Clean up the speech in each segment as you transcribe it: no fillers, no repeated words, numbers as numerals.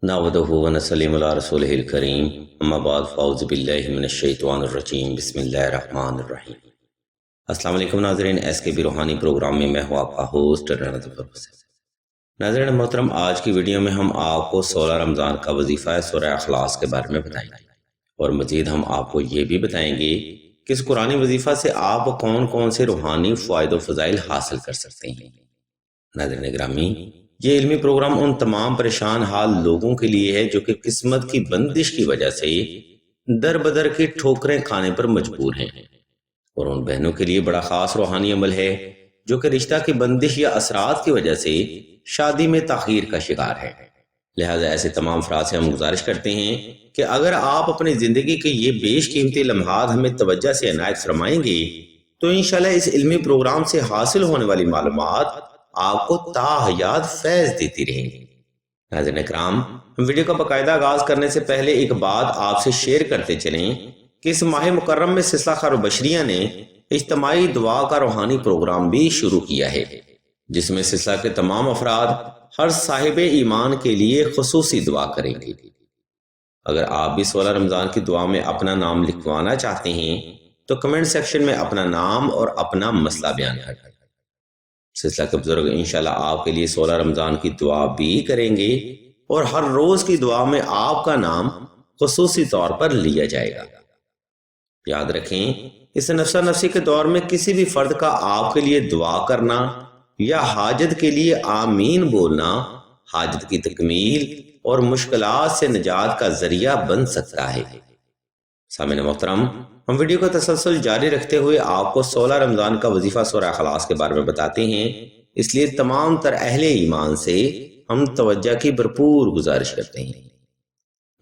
نحمدہ و نصلی علی رسولہ الکریم اما بعد فاعوذ باللہ من الشیطان الرجیم بسم اللہ الرحمن الرحیم۔ السلام علیکم ناظرین، ایس کے بی روحانی پروگرام میں میں ہوں آپ کا ہوسٹ ناظرین محترم، آج کی ویڈیو میں ہم آپ کو 16 رمضان کا وظیفہ سورہ اخلاص کے بارے میں بتائیں گے، اور مزید ہم آپ کو یہ بھی بتائیں گے کہ اس قرآنی وظیفہ سے آپ کون کون سے روحانی فوائد و فضائل حاصل کر سکتے ہیں۔ ناظرین گرامی، یہ علمی پروگرام ان تمام پریشان حال لوگوں کے لیے ہے جو کہ قسمت کی بندش کی وجہ سے در بدر کی ٹھوکریں کھانے پر مجبور ہیں، اور ان بہنوں کے لیے بڑا خاص روحانی عمل ہے جو کہ رشتہ کی بندش یا اثرات کی وجہ سے شادی میں تاخیر کا شکار ہے۔ لہٰذا ایسے تمام افراد سے ہم گزارش کرتے ہیں کہ اگر آپ اپنی زندگی کے یہ بیش قیمتی لمحات ہمیں توجہ سے عنایت فرمائیں گے تو انشاءاللہ اس علمی پروگرام سے حاصل ہونے والی معلومات آپ کو تا حیات فیض دیتی رہیں گی۔ ناظرین اکرام، ہم ویڈیو کا باقاعدہ آغاز کرنے سے پہلے ایک بات آپ سے شیئر کرتے چلیں کہ اس ماہ مکرم میں سلسلہ خیر و بشریہ نے اجتماعی دعا کا روحانی پروگرام بھی شروع کیا ہے، جس میں سلسلہ کے تمام افراد ہر صاحب ایمان کے لیے خصوصی دعا کریں گے۔ اگر آپ بھی 16 رمضان کی دعا میں اپنا نام لکھوانا چاہتے ہیں تو کمنٹ سیکشن میں اپنا نام اور اپنا مسئلہ بیان کریں۔ سلسلہ کے بزرگ انشاءاللہ آپ کے لیے 16 رمضان کی دعا بھی کریں گے، اور ہر روز کی دعا میں آپ کا نام خصوصی طور پر لیا جائے گا۔ یاد رکھیں، اس نفسا نفسی کے دور میں کسی بھی فرد کا آپ کے لیے دعا کرنا یا حاجت کے لیے آمین بولنا حاجت کی تکمیل اور مشکلات سے نجات کا ذریعہ بن سکتا ہے۔ سامعین محترم، ہم ویڈیو کا تسلسل جاری رکھتے ہوئے آپ کو 16 رمضان کا وظیفہ سورہ اخلاص کے بارے میں بتاتے ہیں، اس لیے تمام تر اہل ایمان سے ہم توجہ کی بھرپور گزارش کرتے ہیں۔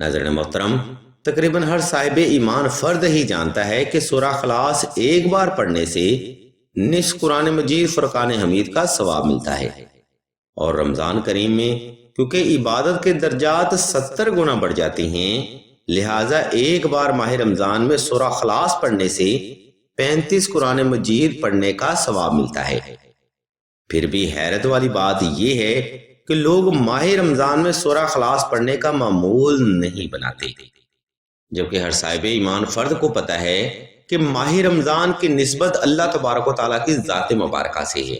ناظرین محترم، تقریباً ہر صاحب ایمان فرد ہی جانتا ہے کہ سورہ اخلاص ایک بار پڑھنے سے نصف قرآن مجید فرقان حمید کا ثواب ملتا ہے، اور رمضان کریم میں کیونکہ عبادت کے درجات 70 گنا بڑھ جاتے ہیں، لہٰذا ایک بار ماہ رمضان میں سورہ اخلاص پڑھنے سے 35 قرآن مجید پڑھنے کا ثواب ملتا ہے۔ پھر بھی حیرت والی بات یہ ہے کہ لوگ ماہ رمضان میں سورہ اخلاص پڑھنے کا معمول نہیں بناتے، جبکہ ہر صاحب ایمان فرد کو پتہ ہے کہ ماہ رمضان کی نسبت اللہ تبارک و تعالیٰ کی ذات مبارکہ سے ہے،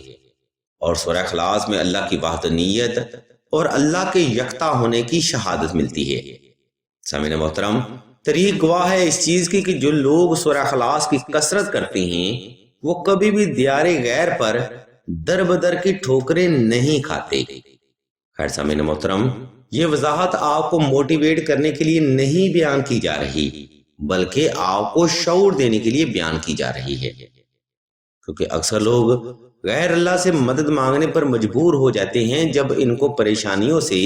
اور سورہ اخلاص میں اللہ کی وحدانیت اور اللہ کے یکتا ہونے کی شہادت ملتی ہے۔ سامعین محترم، طریق گواہ ہے اس چیز کی کہ جو لوگ سورہ اخلاص کی کثرت کرتے ہیں وہ کبھی بھی دیار غیر پر در بدر کی ٹھوکریں نہیں کھاتے۔ خیر سامعین محترم، یہ وضاحت آپ کو موٹیویٹ کرنے کے لیے نہیں بیان کی جا رہی، بلکہ آپ کو شعور دینے کے لیے بیان کی جا رہی ہے، کیونکہ اکثر لوگ غیر اللہ سے مدد مانگنے پر مجبور ہو جاتے ہیں جب ان کو پریشانیوں سے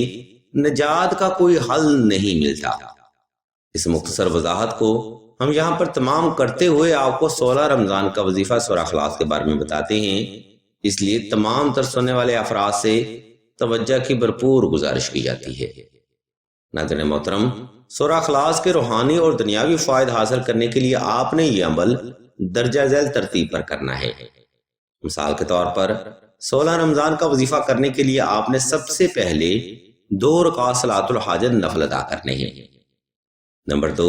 نجات کا کوئی حل نہیں ملتا۔ اس مختصر وضاحت کو ہم یہاں پر تمام کرتے ہوئے آپ کو 16 رمضان کا وظیفہ سورہ اخلاص کے بارے میں بتاتے ہیں، اس لیے تمام تر سننے والے افراد سے توجہ کی بھرپور گزارش کی جاتی ہے۔ ناظرین محترم، سورہ اخلاص کے روحانی اور دنیاوی فوائد حاصل کرنے کے لیے آپ نے یہ عمل درجہ ذیل ترتیب پر کرنا ہے۔ مثال کے طور پر 16 رمضان کا وظیفہ کرنے کے لیے آپ نے سب سے پہلے 2 رکعت صلاۃ الحاجت نفل ادا کرنے ہیں۔ نمبر 2،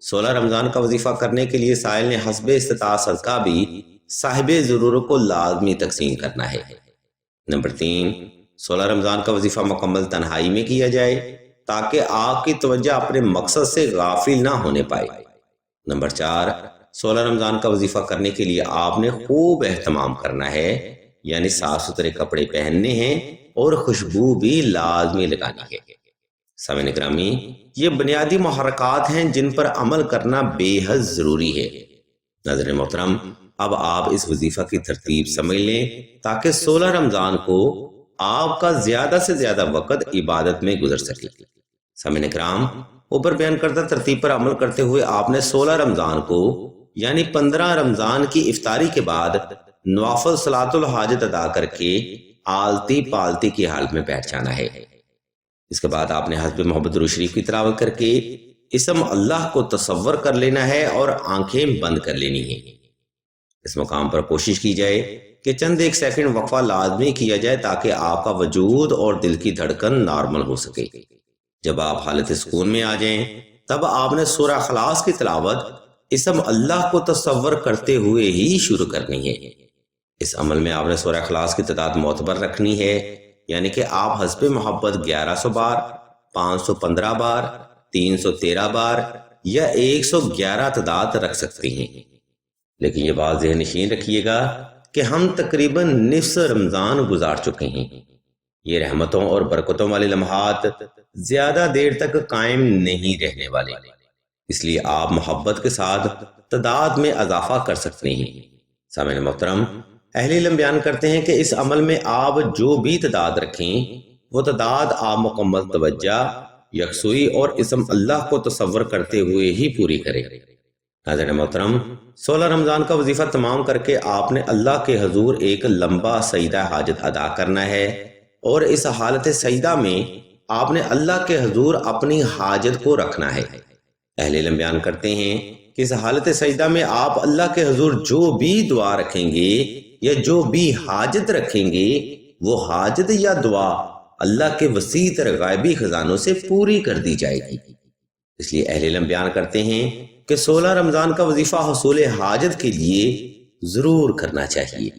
16 رمضان کا وظیفہ کرنے کے لیے سائل نے حسب استطاعت صدقہ بھی صاحب ضرورت کو لازمی تقسیم کرنا ہے۔ نمبر 3، 16 رمضان کا وظیفہ مکمل تنہائی میں کیا جائے تاکہ آپ کی توجہ اپنے مقصد سے غافل نہ ہونے پائے۔ نمبر 4، 16 رمضان کا وظیفہ کرنے کے لیے آپ نے خوب اہتمام کرنا ہے، یعنی صاف ستھرے کپڑے پہننے ہیں اور خوشبو بھی لازمی لگانی ہے۔ سامعین گرامی، یہ بنیادی محرکات ہیں جن پر عمل کرنا بے حد ضروری ہے۔ ناظرین محترم، اب آپ اس وظیفہ کی ترتیب سمجھ لیں تاکہ 16 رمضان کو آپ کا زیادہ سے زیادہ وقت عبادت میں گزر سکے۔ سامعین کرام، اوپر بیان کردہ ترتیب پر عمل کرتے ہوئے آپ نے 16 رمضان کو یعنی 15 رمضان کی افطاری کے بعد نوافل صلاۃ الحاجت ادا کر کے آلتی پالتی کی حالت میں بیٹھ جانا ہے۔ اس کے بعد آپ نے حسب محبت درود شریف کی تلاوت کر کے اسم اللہ کو تصور کر لینا ہے اور آنکھیں بند کر لینی ہے۔ اس مقام پر کوشش کی جائے کہ چند ایک سیکنڈ وقفہ لازمی کیا جائے تاکہ آپ کا وجود اور دل کی دھڑکن نارمل ہو سکے۔ جب آپ حالت سکون میں آ جائیں تب آپ نے سورہ اخلاص کی تلاوت اسم اللہ کو تصور کرتے ہوئے ہی شروع کرنی ہے۔ اس عمل میں آپ نے سورہ اخلاص کی تعداد معتبر رکھنی ہے، یعنی کہ آپ حسب محبت 1100 بار، 515 بار، 313 بار یا 111 تعداد رکھ سکتے ہیں۔ لیکن یہ بات ذہن نشین رکھیے گا کہ ہم تقریباً نصف رمضان گزار چکے ہیں۔ یہ رحمتوں اور برکتوں والے لمحات زیادہ دیر تک قائم نہیں رہنے والے، اس لیے آپ محبت کے ساتھ تعداد میں اضافہ کر سکتے ہیں۔ سامعین محترم، اہل علم بیان کرتے ہیں کہ اس عمل میں آپ جو بھی تعداد رکھیں وہ تعداد آپ مکمل توجہ، یکسوئی اور اسم اللہ کو تصور کرتے ہوئے ہی پوری کریں۔ ناظرین محترم، 16 رمضان کا وظیفہ تمام کر کے آپ نے اللہ کے حضور ایک لمبا سجدہ حاجت ادا کرنا ہے، اور اس حالت سجدہ میں آپ نے اللہ کے حضور اپنی حاجت کو رکھنا ہے۔ اہل علم بیان کرتے ہیں کہ اس حالت سجدہ میں آپ اللہ کے حضور جو بھی دعا رکھیں گے یا جو بھی حاجت رکھیں گے وہ حاجت یا دعا اللہ کے وسیع تر غیبی خزانوں سے پوری کر دی جائے گی۔ اس لیے اہل علم بیان کرتے ہیں کہ 16 رمضان کا وظیفہ حصول حاجت کے لیے ضرور کرنا چاہیے۔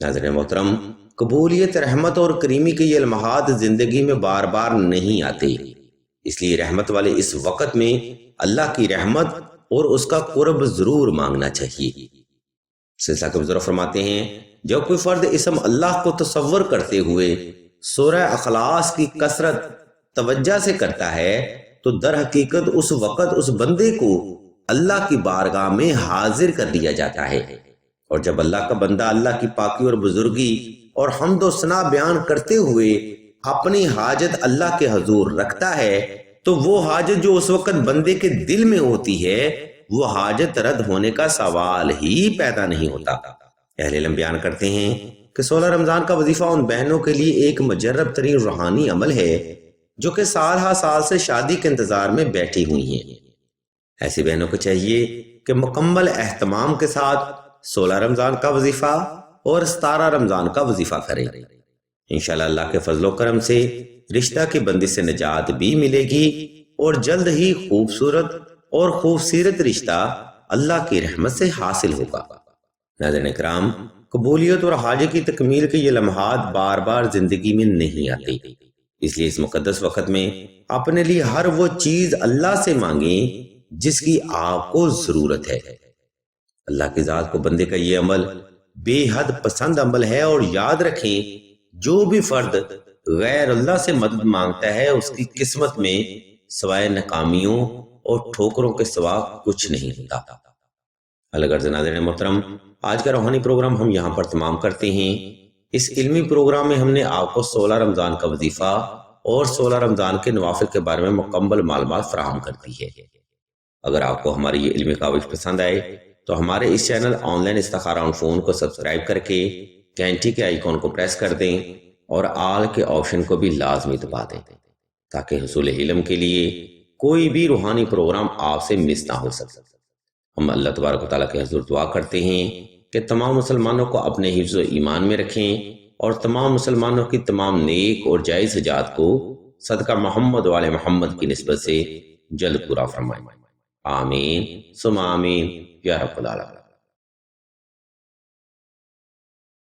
ناظرین محترم، قبولیت، رحمت اور کریمی کے یہ لمحات زندگی میں بار بار نہیں آتے، اس لیے رحمت والے اس وقت میں اللہ کی رحمت اور اس کا قرب ضرور مانگنا چاہیے۔ سلسلہ کے بزرگ فرماتے ہیں، جب کوئی فرد اسم اللہ کو تصور کرتے ہوئے سورہ اخلاص کی کثرت توجہ سے کرتا ہے تو در حقیقت اس وقت اس بندے کو اللہ کی بارگاہ میں حاضر کر دیا جاتا ہے، اور جب اللہ کا بندہ اللہ کی پاکی اور بزرگی اور حمد و ثنا بیان کرتے ہوئے اپنی حاجت اللہ کے حضور رکھتا ہے تو وہ حاجت جو اس وقت بندے کے دل میں ہوتی ہے وہ حاجت رد ہونے کا سوال ہی پیدا نہیں ہوتا۔ اہل علم بیان کرتے ہیں کہ 16 رمضان کا وظیفہ ان بہنوں کے لیے ایک مجرب ترین روحانی عمل ہے جو کہ سال ہا سال سے شادی کے انتظار میں بیٹھی ہوئی ہیں۔ ایسی بہنوں کو چاہیے کہ مکمل اہتمام کے ساتھ 16 رمضان کا وظیفہ اور 17 رمضان کا وظیفہ کریں۔ انشاءاللہ اللہ کے فضل و کرم سے رشتہ کی بندش سے نجات بھی ملے گی اور جلد ہی خوبصورت اور خوبصورت رشتہ اللہ کی رحمت سے حاصل ہوگا۔ ناظرین کرام، قبولیت اور حاجت کی تکمیل کے یہ لمحات بار بار زندگی میں نہیں آتے، اس لیے اس مقدس وقت میں اپنے لیے ہر وہ چیز اللہ سے مانگیں جس کی آپ کو ضرورت ہے۔ اللہ کی ذات کو بندے کا یہ عمل بے حد پسند عمل ہے، اور یاد رکھیں جو بھی فرد غیر اللہ سے مدد مانگتا ہے اس کی قسمت میں سوائے ناکامیوں اور ٹھوکروں کے سوا کچھ نہیں ہوتا۔ الغرض ناظرین محترم، آج کا روحانی پروگرام ہم یہاں پر تمام کرتے ہیں۔ اس علمی پروگرام میں ہم نے آپ کو 16 رمضان کا وظیفہ اور 16 رمضان کے نوافل کے بارے میں مکمل معلومات فراہم کر دی ہے۔ اگر آپ کو ہماری یہ علمی کاوش پسند آئے تو ہمارے اس چینل آن لائن استخارہ آن فون کو سبسکرائب کر کے گھنٹی کے آئیکن کو پریس کر دیں اور آل کے آپشن کو بھی لازمی دبا دیں تاکہ حصول علم کے لیے کوئی بھی روحانی پروگرام آپ سے مس نہ ہو سکے۔ ہم اللہ تبارک و تعالیٰ کے حضور دعا کرتے ہیں کہ تمام مسلمانوں کو اپنے حفظ و ایمان میں رکھیں اور تمام مسلمانوں کی تمام نیک اور جائز حاجات کو صدقہ محمد والے محمد کی نسبت سے جلد پورا فرمائیں۔ آمین ثم آمین یا رب العالمین۔